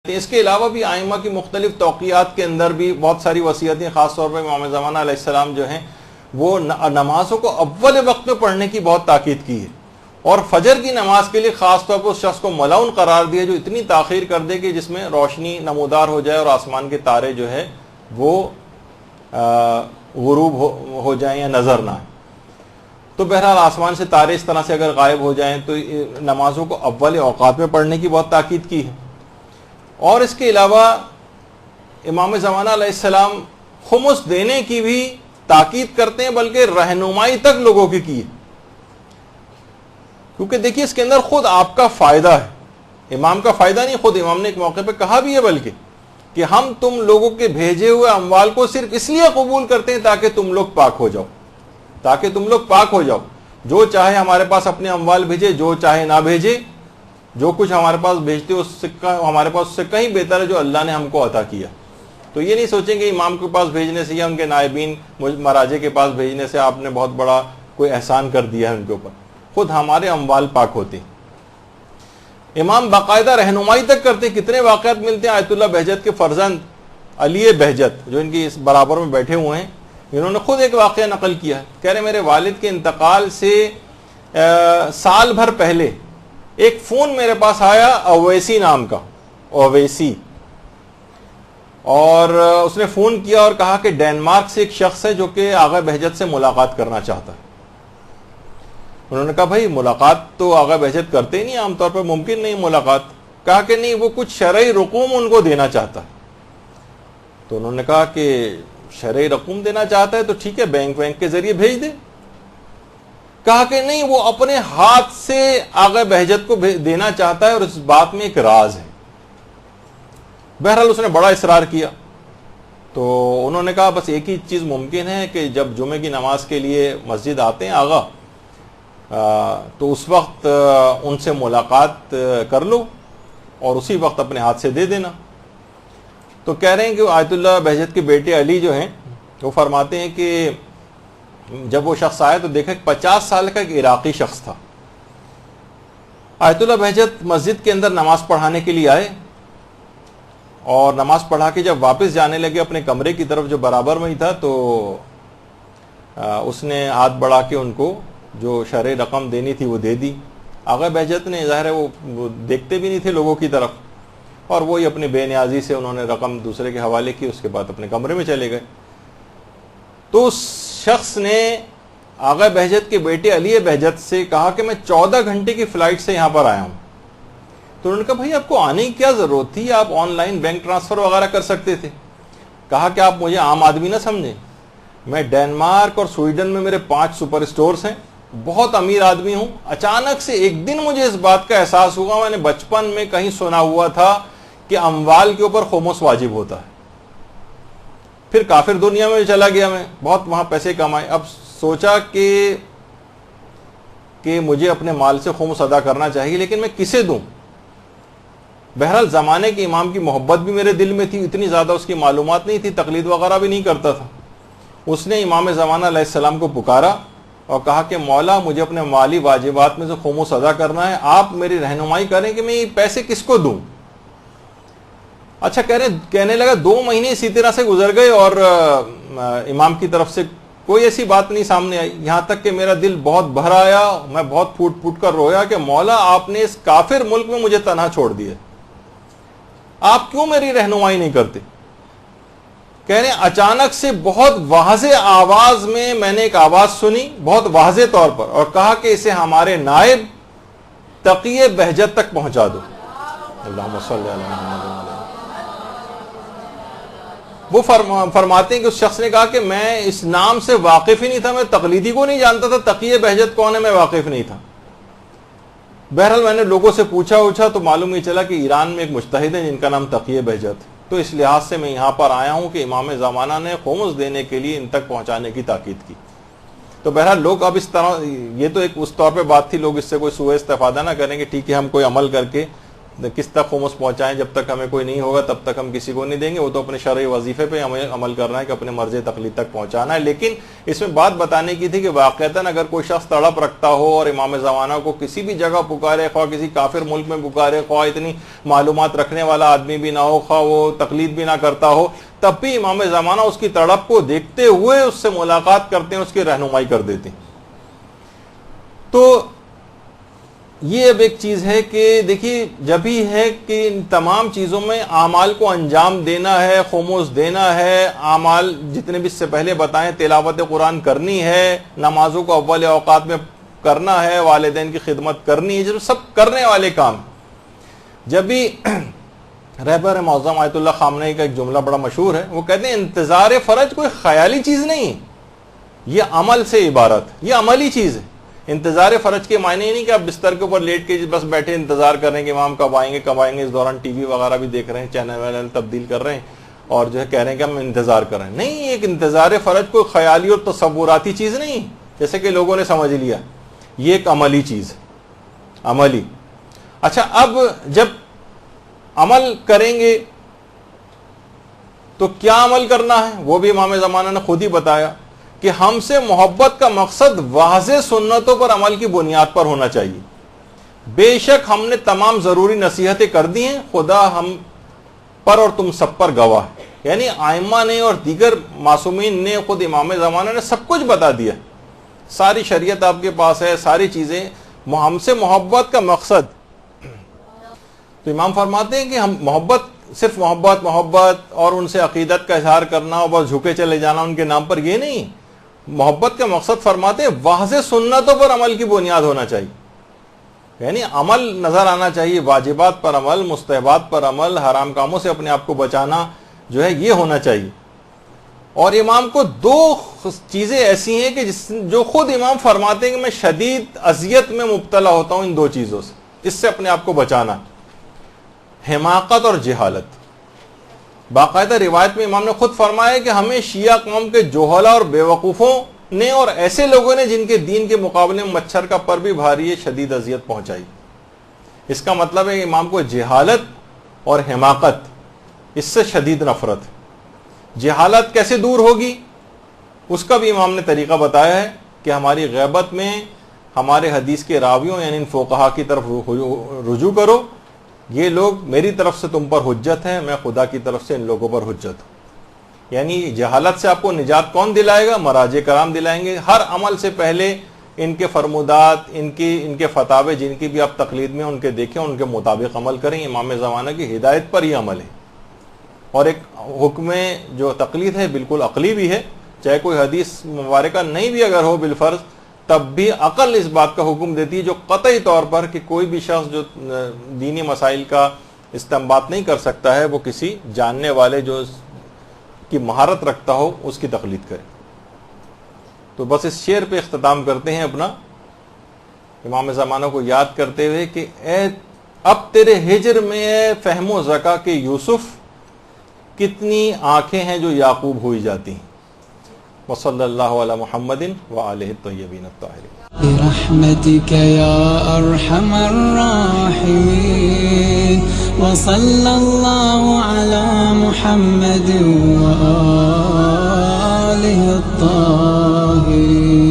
اس کے علاوہ بھی ائمہ کی مختلف توقیات کے اندر بھی بہت ساری وصیتیں، خاص طور پر امام زمانہ علیہ السلام جو ہیں وہ نمازوں کو اول وقت میں پڑھنے کی بہت تاکید کی ہے، اور فجر کی نماز کے لیے خاص طور پر اس شخص کو ملعون قرار دیا جو اتنی تاخیر کر دے کہ جس میں روشنی نمودار ہو جائے اور آسمان کے تارے جو ہے وہ غروب ہو جائیں یا نظر نہ آئیں۔ تو بہرحال آسمان سے تارے اس طرح سے اگر غائب ہو جائیں تو نمازوں کو اول اوقات میں پڑھنے کی بہت تاکید کی ہے۔ اور اس کے علاوہ امام زمانہ علیہ السلام خمس دینے کی بھی تاکید کرتے ہیں، بلکہ رہنمائی تک لوگوں کی ہے، کیونکہ دیکھیے اس کے اندر خود آپ کا فائدہ ہے، امام کا فائدہ نہیں، خود امام نے ایک موقع پہ کہا بھی ہے بلکہ کہ ہم تم لوگوں کے بھیجے ہوئے اموال کو صرف اس لیے قبول کرتے ہیں تاکہ تم لوگ پاک ہو جاؤ، تاکہ تم لوگ پاک ہو جاؤ۔ جو چاہے ہمارے پاس اپنے اموال بھیجے، جو چاہے نہ بھیجے، جو کچھ ہمارے پاس بھیجتے اس سے ہمارے پاس اس سے کہیں بہتر ہے جو اللہ نے ہم کو عطا کیا۔ تو یہ نہیں سوچیں کہ امام کے پاس بھیجنے سے یا ان کے نائبین مراجع کے پاس بھیجنے سے آپ نے بہت بڑا کوئی احسان کر دیا ہے ان کے اوپر، خود ہمارے اموال پاک ہوتے ہیں۔ امام باقاعدہ رہنمائی تک کرتے ہیں۔ کتنے واقعات ملتے ہیں آیت اللہ بہجت کے فرزند علی بہجت جو ان کی اس برابر میں بیٹھے ہوئے ہیں، انہوں نے خود ایک واقعہ نقل کیا ہے، کہہ رہے میرے والد کے انتقال سے سال بھر پہلے ایک فون میرے پاس آیا اویسی نام کا، اویسی، اور اس نے فون کیا اور کہا کہ ڈینمارک سے ایک شخص ہے جو کہ آغا بہجت سے ملاقات کرنا چاہتا ہے۔ انہوں نے کہا بھائی ملاقات تو آغا بہجت کرتے ہی نہیں، عام طور پر ممکن نہیں ملاقات۔ کہا کہ نہیں، وہ کچھ شرعی رقوم ان کو دینا چاہتا ہے۔ تو انہوں نے کہا کہ شرعی رقوم دینا چاہتا ہے تو ٹھیک ہے، بینک کے ذریعے بھیج دے۔ کہا کہ نہیں، وہ اپنے ہاتھ سے آغا بہجت کو دینا چاہتا ہے اور اس بات میں ایک راز ہے۔ بہرحال اس نے بڑا اصرار کیا، تو انہوں نے کہا بس ایک ہی چیز ممکن ہے کہ جب جمعے کی نماز کے لیے مسجد آتے ہیں آغا، تو اس وقت ان سے ملاقات کر لو اور اسی وقت اپنے ہاتھ سے دے دینا۔ تو کہہ رہے ہیں کہ آیت اللہ بہجت کے بیٹے علی جو ہیں وہ فرماتے ہیں کہ جب وہ شخص آیا تو دیکھا کہ 50 سال کا ایک عراقی شخص تھا۔ آیت اللہ بہجت مسجد کے اندر نماز پڑھانے کے لیے آئے، اور نماز پڑھا کے جب واپس جانے لگے اپنے کمرے کی طرف جو برابر میں ہی تھا، تو اس نے ہاتھ بڑھا کے ان کو جو شرعی رقم دینی تھی وہ دے دی۔ آغا بہجت نے ظاہر ہے وہ دیکھتے بھی نہیں تھے لوگوں کی طرف، اور وہی اپنی بے نیازی سے انہوں نے رقم دوسرے کے حوالے کی، اس کے بعد اپنے کمرے میں چلے گئے۔ تو اس شخص نے آغا بہجت کے بیٹے علی بہجت سے کہا کہ میں 14 گھنٹے کی فلائٹ سے یہاں پر آیا ہوں۔ تو انہوں نے کہا بھائی آپ کو آنے کی کیا ضرورت تھی، آپ آن لائن بینک ٹرانسفر وغیرہ کر سکتے تھے۔ کہا کہ آپ مجھے عام آدمی نہ سمجھیں، میں ڈینمارک اور سویڈن میں میرے 5 سپر سٹورز ہیں، بہت امیر آدمی ہوں۔ اچانک سے ایک دن مجھے اس بات کا احساس ہوا، میں نے بچپن میں کہیں سنا ہوا تھا کہ اموال کے اوپر خمس واجب ہوتا ہے۔ پھر کافر دنیا میں چلا گیا، میں بہت وہاں پیسے کمائے، اب سوچا کہ مجھے اپنے مال سے خمس ادا کرنا چاہیے، لیکن میں کسے دوں۔ بہرحال زمانے کے امام کی محبت بھی میرے دل میں تھی، اتنی زیادہ اس کی معلومات نہیں تھی، تقلید وغیرہ بھی نہیں کرتا تھا۔ اس نے امام زمانہ علیہ السلام کو پکارا اور کہا کہ مولا مجھے اپنے مالی واجبات میں سے خمس ادا کرنا ہے، آپ میری رہنمائی کریں کہ میں یہ پیسے کس کو دوں۔ اچھا کہنے لگا 2 مہینے اسی طرح سے گزر گئے اور امام کی طرف سے کوئی ایسی بات نہیں سامنے آئی، یہاں تک کہ میرا دل بہت بھر آیا، میں بہت پھوٹ پھوٹ کر رویا کہ مولا آپ نے اس کافر ملک میں مجھے تنہا چھوڑ دیا، آپ کیوں میری رہنمائی نہیں کرتے۔ کہہ رہے ہیں اچانک سے بہت واضح آواز میں نے ایک آواز سنی، بہت واضح طور پر، اور کہا کہ اسے ہمارے نائب تقی بہجت تک پہنچا دو۔ اللہم صلی علی محمد۔ وہ فرماتے ہیں کہ اس شخص نے کہا کہ میں اس نام سے واقف ہی نہیں تھا، میں تقلیدی کو نہیں جانتا تھا، تقی بہجت کون ہے میں واقف نہیں تھا۔ بہرحال میں نے لوگوں سے پوچھا تو معلوم یہ چلا کہ ایران میں ایک مجتہد ہے جن کا نام تقی بہجت، تو اس لحاظ سے میں یہاں پر آیا ہوں کہ امام زمانہ نے خمس دینے کے لیے ان تک پہنچانے کی تاکید کی۔ تو بہرحال لوگ اب اس طرح، یہ تو ایک اس طور پہ بات تھی، لوگ اس سے کوئی سوء استفادہ نہ کریں کہ ٹھیک ہے ہم کوئی عمل کر کے کس تک خمس پہنچائیں، جب تک ہمیں کوئی نہیں ہوگا تب تک ہم کسی کو نہیں دیں گے، وہ تو اپنے شرعی وظیفے پہ ہمیں عمل کرنا ہے کہ اپنے مرض تقلید تک پہنچانا ہے۔ لیکن اس میں بات بتانے کی تھی کہ واقعتاً اگر کوئی شخص تڑپ رکھتا ہو اور امام زمانہ کو کسی بھی جگہ پکارے، خواہ کسی کافر ملک میں پکارے، خواہ اتنی معلومات رکھنے والا آدمی بھی نہ ہو، خواہ وہ تقلید بھی نہ کرتا ہو، تب بھی امام زمانہ اس کی تڑپ کو دیکھتے ہوئے اس سے ملاقات کرتے ہیں، اس کی رہنمائی کر دیتے ہیں۔ تو یہ اب ایک چیز ہے کہ دیکھیے جب ہی ہے کہ ان تمام چیزوں میں اعمال کو انجام دینا ہے، خمس دینا ہے، اعمال جتنے بھی اس سے پہلے بتائیں، تلاوت قرآن کرنی ہے، نمازوں کو اول اوقات میں کرنا ہے، والدین کی خدمت کرنی ہے، جب سب کرنے والے کام۔ جب بھی رہبر معظم آیت اللہ خامنہئی کا ایک جملہ بڑا مشہور ہے، وہ کہتے ہیں انتظار فرج کوئی خیالی چیز نہیں، یہ عمل سے عبارت، یہ عملی چیز ہے۔ انتظار فرج کے معنی نہیں کہ آپ بستر کے اوپر لیٹ کے بس بیٹھے انتظار کر رہے ہیں کہ امام کب آئیں گے، اس دوران ٹی وی وغیرہ بھی دیکھ رہے ہیں، چینل وینل تبدیل کر رہے ہیں اور جو ہے کہہ رہے ہیں کہ ہم انتظار کر رہے ہیں۔ نہیں، ایک انتظار فرج کوئی خیالی اور تصوراتی چیز نہیں جیسے کہ لوگوں نے سمجھ لیا، یہ ایک عملی چیز ہے، عملی۔ اچھا، اب جب عمل کریں گے تو کیا عمل کرنا ہے وہ بھی امام زمانہ نے خود ہی بتایا کہ ہم سے محبت کا مقصد واضح سنتوں پر عمل کی بنیاد پر ہونا چاہیے۔ بے شک ہم نے تمام ضروری نصیحتیں کر دی ہیں، خدا ہم پر اور تم سب پر گواہ، یعنی ائمہ نے اور دیگر معصومین نے، خود امام زمانہ نے سب کچھ بتا دیا، ساری شریعت آپ کے پاس ہے، ساری چیزیں۔ ہم سے محبت کا مقصد، تو امام فرماتے ہیں کہ ہم محبت، صرف محبت اور ان سے عقیدت کا اظہار کرنا اور بس جھکے چلے جانا ان کے نام پر، یہ نہیں۔ محبت کا مقصد فرماتے ہیں واضح سنتوں پر عمل کی بنیاد ہونا چاہیے، یعنی عمل نظر آنا چاہیے، واجبات پر عمل، مستحبات پر عمل، حرام کاموں سے اپنے آپ کو بچانا جو ہے یہ ہونا چاہیے۔ اور امام کو دو چیزیں ایسی ہیں کہ جو خود امام فرماتے ہیں کہ میں شدید اذیت میں مبتلا ہوتا ہوں ان دو چیزوں سے، اس سے اپنے آپ کو بچانا، حماقت اور جہالت۔ باقاعدہ روایت میں امام نے خود فرمایا کہ ہمیں شیعہ قوم کے جوہلا اور بیوقوفوں نے اور ایسے لوگوں نے جن کے دین کے مقابلے میں مچھر کا پر بھی بھاری ہے شدید اذیت پہنچائی۔ اس کا مطلب ہے کہ امام کو جہالت اور حماقت اس سے شدید نفرت۔ جہالت کیسے دور ہوگی اس کا بھی امام نے طریقہ بتایا ہے کہ ہماری غیبت میں ہمارے حدیث کے راویوں یعنی ان فقہا کی طرف رجوع کرو، یہ لوگ میری طرف سے تم پر حجت ہیں، میں خدا کی طرف سے ان لوگوں پر حجت ہوں۔ یعنی جہالت سے آپ کو نجات کون دلائے گا؟ مراجع کرام دلائیں گے۔ ہر عمل سے پہلے ان کے فرمودات، ان کے فتاوے جن کی بھی آپ تقلید میں ان کے دیکھیں، ان کے مطابق عمل کریں۔ امام زمانہ کی ہدایت پر یہ عمل ہے۔ اور ایک حکم جو تقلید ہے بالکل عقلی بھی ہے، چاہے کوئی حدیث مبارکہ نہیں بھی اگر ہو بالفرض، تب بھی عقل اس بات کا حکم دیتی ہے جو قطعی طور پر کہ کوئی بھی شخص جو دینی مسائل کا استنباط نہیں کر سکتا ہے وہ کسی جاننے والے جو کی مہارت رکھتا ہو اس کی تقلید کرے۔ تو بس اس شعر پہ اختتام کرتے ہیں اپنا، امام زمانہ کو یاد کرتے ہوئے کہ اے اب تیرے ہجر میں اے فہم و ذکا کے یوسف، کتنی آنکھیں ہیں جو یعقوب ہوئی جاتی ہیں۔ وصلی اللہ علی محمد وآلہ الطیبین الطاہرین۔ برحمتك يا أرحم الراحمين وصلى الله على محمد وآله الطاهرين۔